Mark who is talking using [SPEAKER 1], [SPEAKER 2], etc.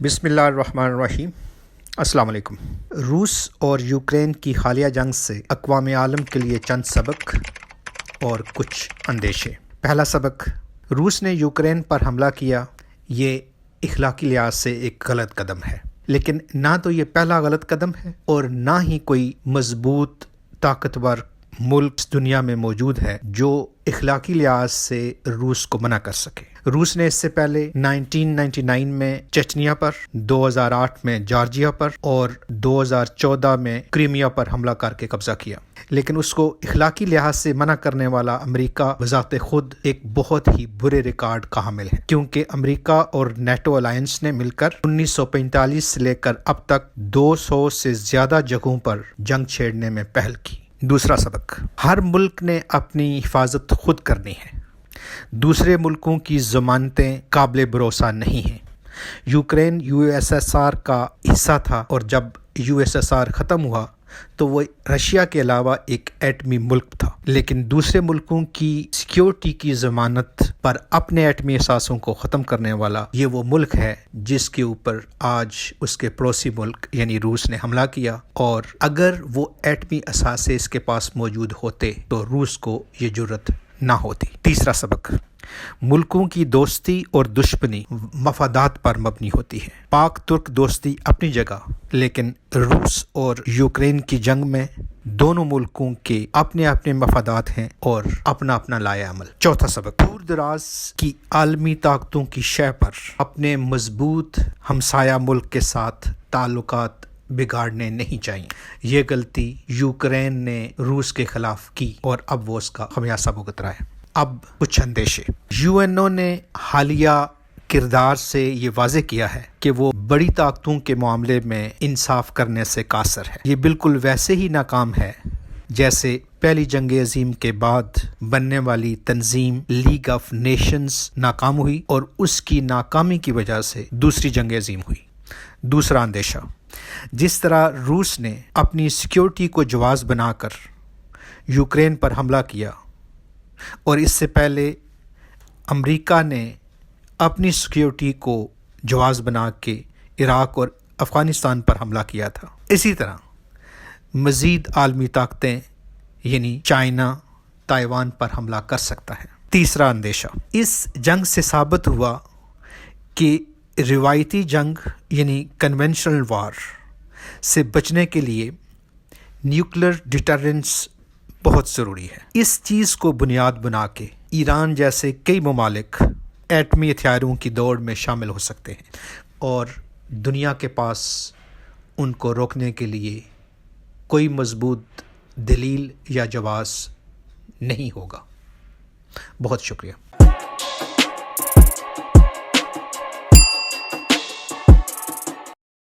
[SPEAKER 1] بسم اللہ الرحمن الرحیم۔ السلام علیکم۔ روس اور یوکرین کی حالیہ جنگ سے اقوام عالم کے لیے چند سبق اور کچھ اندیشے۔ پہلا سبق، روس نے یوکرین پر حملہ کیا، یہ اخلاقی لحاظ سے ایک غلط قدم ہے، لیکن نہ تو یہ پہلا غلط قدم ہے اور نہ ہی کوئی مضبوط طاقتور ملک دنیا میں موجود ہے جو اخلاقی لحاظ سے روس کو منع کر سکے۔ روس نے اس سے پہلے 1999 میں چچنیا پر، 2008 میں جارجیا پر اور 2014 میں کریمیا پر حملہ کر کے قبضہ کیا، لیکن اس کو اخلاقی لحاظ سے منع کرنے والا امریکہ بذات خود ایک بہت ہی برے ریکارڈ کا حامل ہے، کیونکہ امریکہ اور نیٹو الائنس نے مل کر 1945 سے لے کر اب تک 200 سے زیادہ جگہوں پر جنگ چھیڑنے میں پہل کی۔ دوسرا سبق، ہر ملک نے اپنی حفاظت خود کرنی ہے، دوسرے ملکوں کی ضمانتیں قابل بھروسہ نہیں ہیں۔ یوکرین USSR کا حصہ تھا اور جب USSR ختم ہوا تو وہ رشیا کے علاوہ ایک ایٹمی ملک تھا، لیکن دوسرے ملکوں کی سیکیورٹی کی ضمانت پر اپنے ایٹمی اثاثوں کو ختم کرنے والا یہ وہ ملک ہے جس کے اوپر آج اس کے پڑوسی ملک یعنی روس نے حملہ کیا، اور اگر وہ ایٹمی اثاثے اس کے پاس موجود ہوتے تو روس کو یہ جرأت نہ ہوتی۔ تیسرا سبق، ملکوں کی دوستی اور دشمنی مفادات پر مبنی ہوتی ہے۔ پاک ترک دوستی اپنی جگہ، لیکن روس اور یوکرین کی جنگ میں دونوں ملکوں کے اپنے اپنے مفادات ہیں اور اپنا اپنا لائحہ عمل۔ چوتھا سبق، دور دراز کی عالمی طاقتوں کی شہ پر اپنے مضبوط ہمسایہ ملک کے ساتھ تعلقات بگاڑنے نہیں چاہیے۔ یہ غلطی یوکرین نے روس کے خلاف کی اور اب وہ اس کا خمیازہ بھگت رہا ہے۔ اب کچھ اندیشے۔ UNO نے حالیہ کردار سے یہ واضح کیا ہے کہ وہ بڑی طاقتوں کے معاملے میں انصاف کرنے سے قاصر ہے۔ یہ بالکل ویسے ہی ناکام ہے جیسے پہلی جنگ عظیم کے بعد بننے والی تنظیم لیگ آف نیشنز ناکام ہوئی اور اس کی ناکامی کی وجہ سے دوسری جنگ عظیم ہوئی۔ دوسرا اندیشہ، جس طرح روس نے اپنی سیکیورٹی کو جواز بنا کر یوکرین پر حملہ کیا اور اس سے پہلے امریکہ نے اپنی سیکیورٹی کو جواز بنا کے عراق اور افغانستان پر حملہ کیا تھا، اسی طرح مزید عالمی طاقتیں یعنی چائنا تائیوان پر حملہ کر سکتا ہے۔ تیسرا اندیشہ، اس جنگ سے ثابت ہوا کہ روایتی جنگ یعنی کنونشنل وار سے بچنے کے لیے نیوکلیر ڈیٹرنس بہت ضروری ہے۔ اس چیز کو بنیاد بنا کے ایران جیسے کئی ممالک ایٹمی ہتھیاروں کی دوڑ میں شامل ہو سکتے ہیں اور دنیا کے پاس ان کو روکنے کے لیے کوئی مضبوط دلیل یا جواز نہیں ہوگا۔ بہت شکریہ۔